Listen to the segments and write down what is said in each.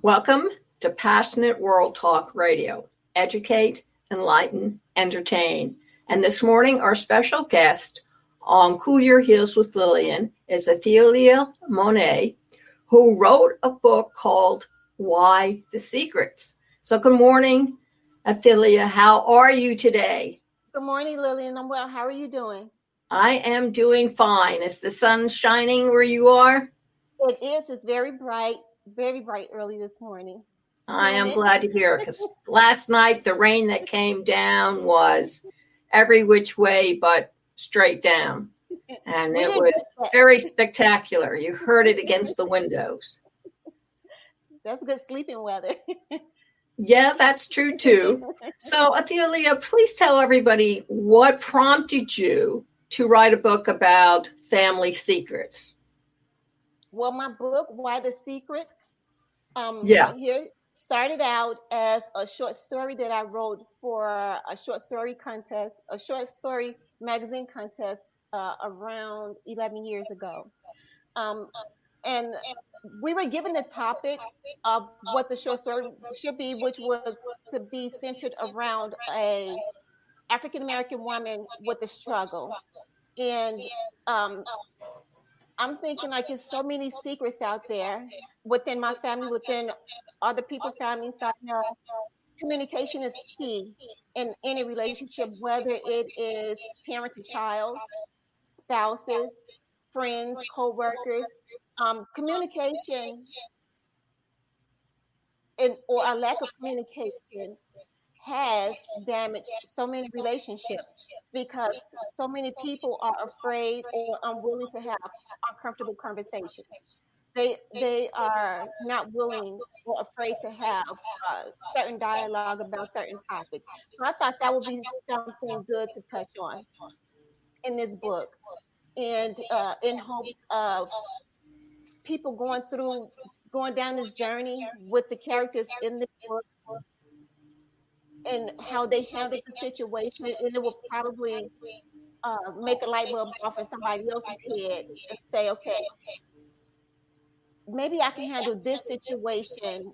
Welcome to Passionate World Talk Radio. Educate, enlighten, entertain. And this morning, our special guest on Cool Your Heels with Lillian is Athalia Monae, who wrote a book called Why the Secrets. So good morning, Athalia. How are you today? Good morning, Lillian. I'm well. How are you doing? I am doing fine. Is the sun shining where you are? It is. It's very bright early this morning. I am glad to hear it because last night the rain that came down was every which way but straight down. And it was very spectacular. You heard it against the windows. That's good sleeping weather. Yeah, that's true too. So, Athalia, please tell everybody what prompted you to write a book about family secrets. Well, my book, Why the Secrets, Yeah. started out as a short story that I wrote for a short story contest, a short story magazine contest around 11 years ago. And we were given the topic of what the short story should be, which was to be centered around a African American woman with a struggle. And I'm thinking like there's so many secrets out there within my family, within other people's families. I know communication is key in any relationship, whether it is parent to child, spouses, friends, co-workers. Communication or a lack of communication has damaged so many relationships because so many people are afraid or unwilling to have uncomfortable conversations. They are not willing or afraid to have certain dialogue about certain topics. So I thought that would be something good to touch on in this book, and in hopes of people going down this journey with the characters in this book and how they handled the situation, and it will probably make a light bulb off in somebody else's head and say, okay, maybe I can handle this situation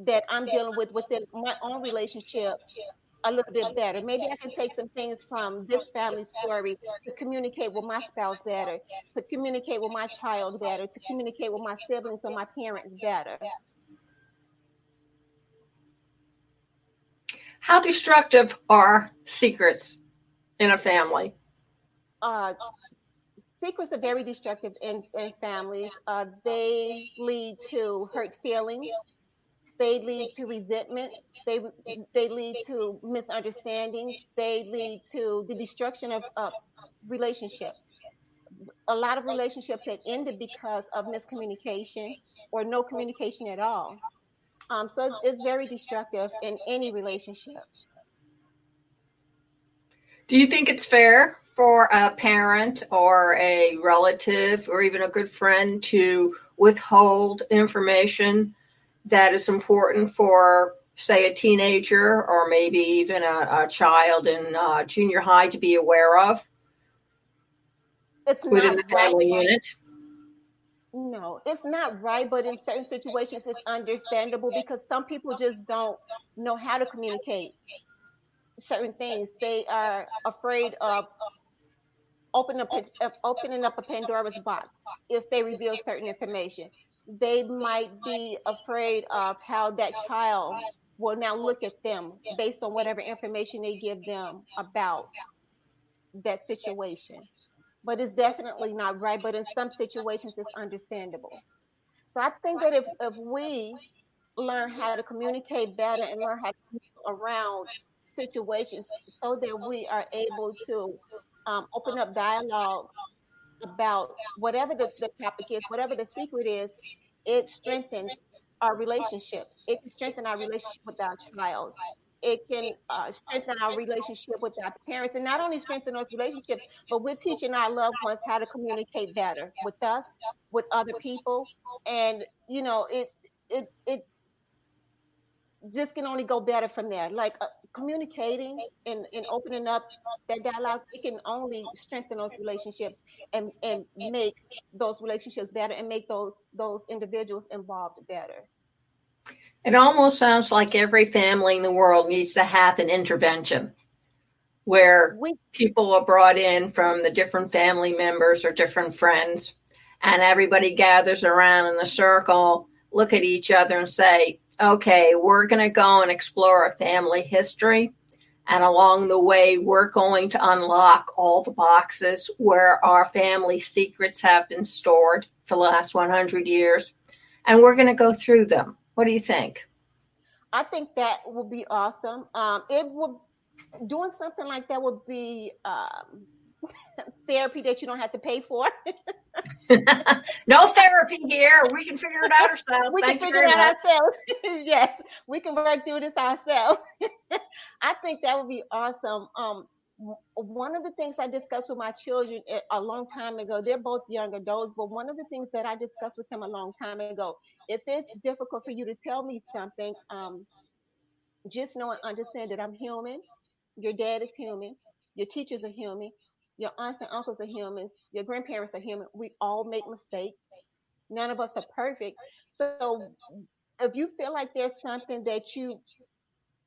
that I'm dealing with within my own relationship a little bit better. Maybe I can take some things from this family story to communicate with my spouse better, to communicate with my child better, to communicate with my siblings or my parents better. How destructive are secrets in a family? Secrets are very destructive in families. They lead to hurt feelings. They lead to resentment. They lead to misunderstandings. They lead to the destruction of relationships. A lot of relationships have ended because of miscommunication or no communication at all. So it's very destructive in any relationship. Do you think it's fair for a parent or a relative or even a good friend to withhold information that is important for, say, a teenager or maybe even a child in junior high to be aware of? It's within not the family right. unit? No, it's not right, but in certain situations, it's understandable because some people just don't know how to communicate certain things. They are afraid of opening up a Pandora's box if they reveal certain information. They might be afraid of how that child will now look at them based on whatever information they give them about that situation. But it's definitely not right. But in some situations, it's understandable. So I think that if we learn how to communicate better and learn how to move around situations so that we are able to open up dialogue about whatever the topic is, whatever the secret is, it strengthens our relationships. It can strengthen our relationship with our child. It can strengthen our relationship with our parents, and not only strengthen those relationships, but we're teaching our loved ones how to communicate better with us, with other people, and it just can only go better from there. Like communicating and opening up that dialogue, it can only strengthen those relationships and make those relationships better and make those individuals involved better. It almost sounds like every family in the world needs to have an intervention where We people are brought in from the different family members or different friends, and everybody gathers around in a circle, look at each other and say, okay, we're going to go and explore a family history. And along the way, we're going to unlock all the boxes where our family secrets have been stored for the last 100 years. And we're going to go through them. What do you think? I think that would be awesome. It would doing something like that would be therapy that you don't have to pay for. No therapy here. We can figure it out ourselves. We can Thank you figure very it out much. ourselves. Yes, we can work through this ourselves. I think that would be awesome. One of the things I discussed with my children a long time ago, they're both young adults, but one of the things that I discussed with them a long time ago, if it's difficult for you to tell me something, just know and understand that I'm human. Your dad is human. Your teachers are human. Your aunts and uncles are humans. Your grandparents are human. We all make mistakes. None of us are perfect. So if you feel like there's something that you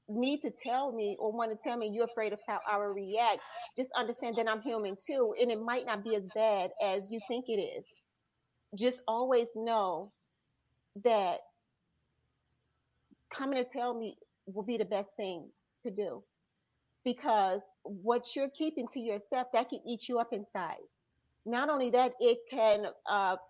need to tell me or want to tell me, you're afraid of how I will react, just understand that I'm human too. And it might not be as bad as you think it is. Just always know that coming to tell me will be the best thing to do, because what you're keeping to yourself, that can eat you up inside. Not only that, it can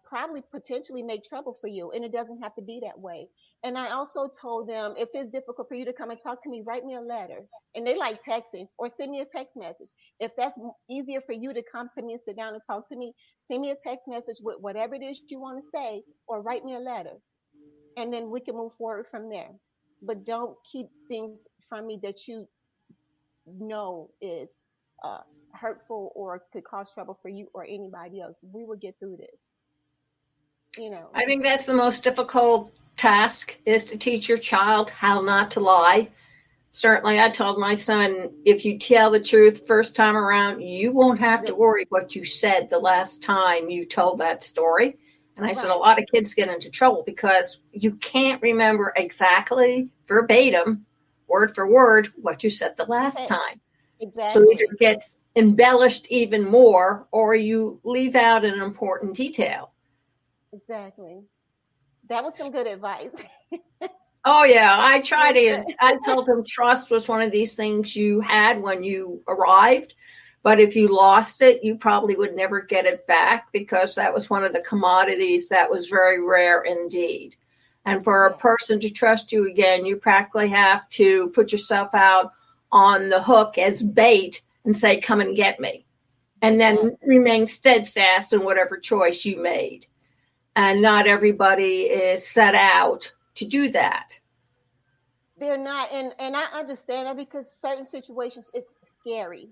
probably potentially make trouble for you, and it doesn't have to be that way. And I also told them, if it's difficult for you to come and talk to me, write me a letter. And they like texting, or send me a text message. If that's easier for you to come to me and sit down and talk to me, send me a text message with whatever it is you want to say, or write me a letter, and then we can move forward from there. But don't keep things from me that you know is uh, hurtful or could cause trouble for you or anybody else. We will get through this. You know. I think that's the most difficult task, is to teach your child how not to lie. Certainly, I told my son, if you tell the truth first time around, you won't have to worry what you said the last time you told that story. And I said, a Right. lot of kids get into trouble because you can't remember exactly verbatim, word for word, what you said the last Okay. time. So either Exactly. it gets embellished even more, or you leave out an important detail. Exactly. That was some good advice. Oh yeah, That was I good. told him trust was one of these things you had when you arrived, but if you lost it, you probably would never get it back, because that was one of the commodities that was very rare indeed. And for a Yeah. person to trust you again, you practically have to put yourself out on the hook as bait and say, come and get me. And then Exactly. remain steadfast in whatever choice you made. And not everybody is set out to do that. They're not, and I understand that, because certain situations it's scary,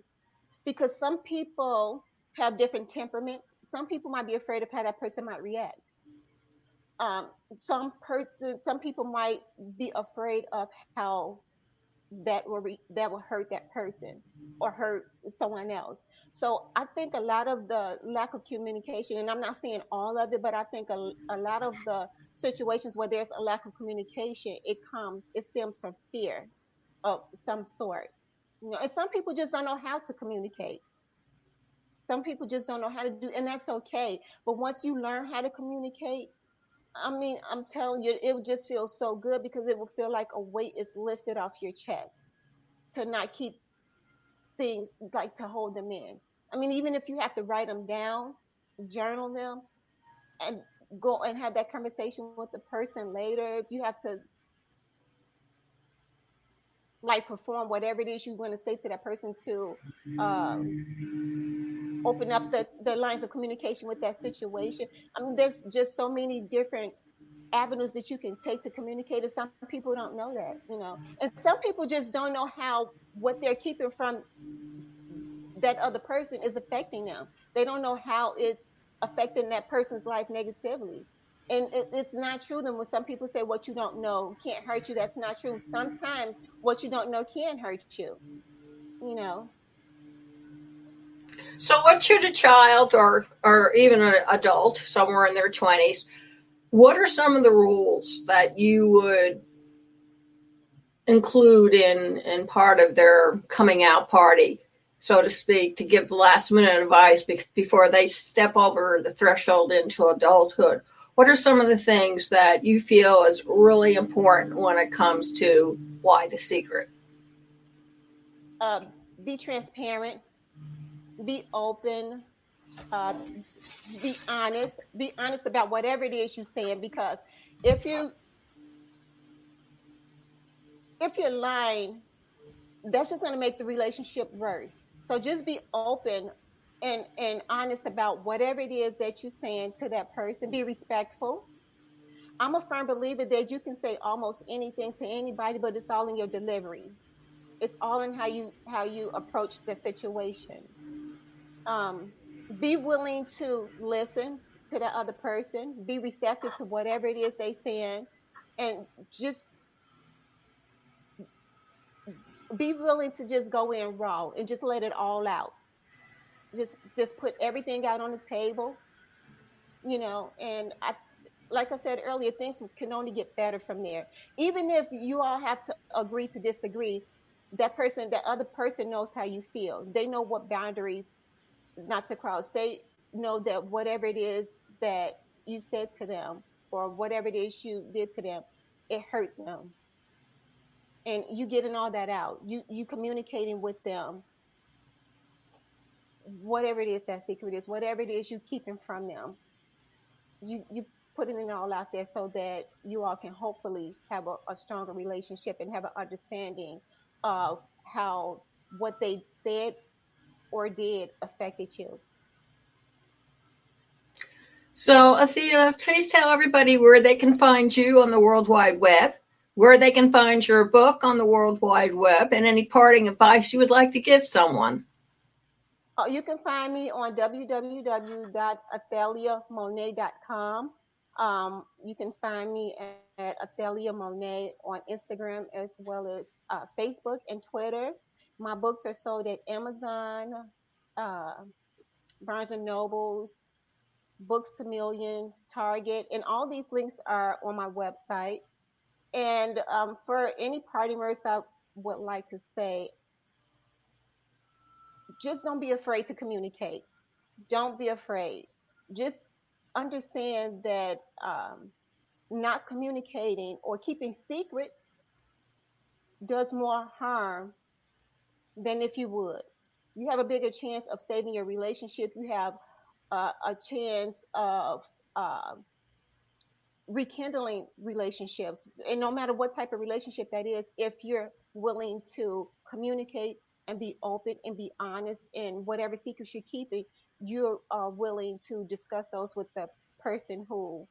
because some people have different temperaments. Some people might be afraid of how that person might react. Some people might be afraid of how that will hurt that person or hurt someone else. So I think a lot of the lack of communication, and I'm not saying all of it, but I think a lot of the situations where there's a lack of communication, it stems from fear of some sort. You know, and some people just don't know how to communicate. Some people just don't know how to do, and that's okay. But once you learn how to communicate, I mean, I'm telling you, it would just feel so good, because it will feel like a weight is lifted off your chest to not keep things, like to hold them in. I mean, even if you have to write them down, journal them, and go and have that conversation with the person later, if you have to like perform whatever it is you want to say to that person to um, open up the lines of communication with that situation. I mean, there's just so many different avenues that you can take to communicate, and some people don't know that, you know, and some people just don't know how what they're keeping from that other person is affecting them. They don't know how it's affecting that person's life negatively. And it's not true. Then when some people say what you don't know can't hurt you, that's not true. Sometimes what you don't know can hurt you. You know, So, what should a child or even an adult somewhere in their 20s, what are some of the rules that you would include in part of their coming out party, so to speak, to give last minute advice before they step over the threshold into adulthood? What are some of the things that you feel is really important when it comes to Why the Secret? Be transparent, be open, be honest. Be honest about whatever it is you're saying, because if you're lying, that's just going to make the relationship worse. So just be open and honest about whatever it is that you're saying to that person. Be respectful. I'm a firm believer that you can say almost anything to anybody, but it's all in your delivery. It's all in how you approach the situation. Be willing to listen to the other person. Be receptive to whatever it is they saying, and just be willing to just go in raw and just let it all out. Just put everything out on the table, and like I said earlier, things can only get better from there. Even if you all have to agree to disagree, that other person knows how you feel. They know what boundaries not to cross. They know that whatever it is that you said to them or whatever it is you did to them, it hurt them. And you getting all that out. You communicating with them whatever it is that secret is, whatever it is you keeping from them. You putting it all out there so that you all can hopefully have a stronger relationship and have an understanding of how what they said or did affected you. So, Athalia, please tell everybody where they can find you on the World Wide Web, where they can find your book on the World Wide Web, and any parting advice you would like to give someone. You can find me on www.athaliamonae.com. You can find me at Athalia Monae on Instagram as well as Facebook and Twitter. My books are sold at Amazon, Barnes and Nobles, Books to Millions, Target, and all these links are on my website. And for any party words, I would like to say, just don't be afraid to communicate. Don't be afraid. Just understand that not communicating or keeping secrets does more harm than if you would. You have a bigger chance of saving your relationship. You have a chance of rekindling relationships. And no matter what type of relationship that is, if you're willing to communicate and be open and be honest in whatever secrets you're keeping, you are willing to discuss those with the person who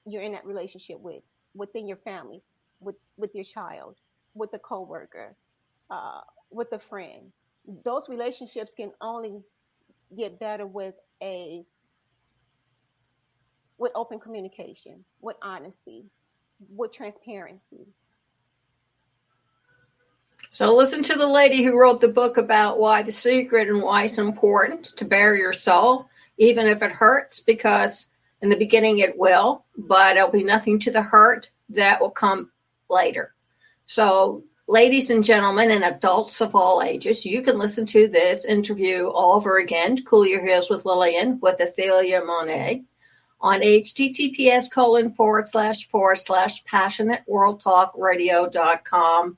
you're in that relationship with, within your family, with your child, with a coworker, with a friend. Those relationships can only get better with open communication, with honesty, with transparency. So listen to the lady who wrote the book about Why the Secret and why it's important to bare your soul, even if it hurts, because in the beginning it will, but it'll be nothing to the hurt that will come later. So ladies and gentlemen and adults of all ages, you can listen to this interview all over again, Cool Your Heels with Lillian, with Athalia Monae, on https://passionateworldtalkradio.com.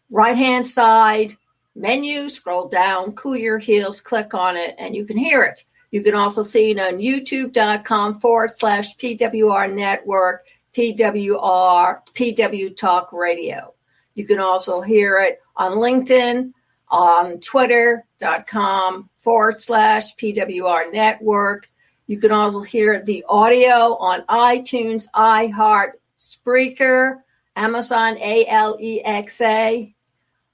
Right-hand side menu, scroll down, Cool Your Heels, click on it, and you can hear it. You can also see it on youtube.com/PWR Network, PW Talk Radio. You can also hear it on LinkedIn, on twitter.com/PWR Network. You can also hear the audio on iTunes, iHeart, Spreaker, Amazon Alexa.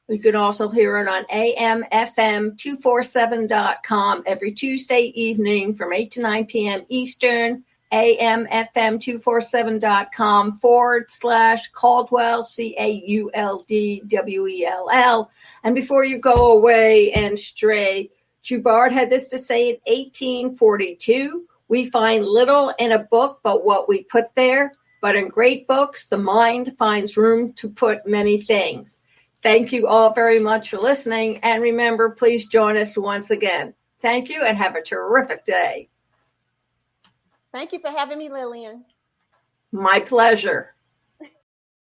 You can also hear it on AMFM247.com every Tuesday evening from 8 to 9 p.m. Eastern, AMFM247.com/Cauldwell, CAULDWELL. And before you go away and stray, Jubard had this to say in 1842, we find little in a book but what we put there, but in great books, the mind finds room to put many things. Thank you all very much for listening. And remember, please join us once again. Thank you and have a terrific day. Thank you for having me, Lillian. My pleasure.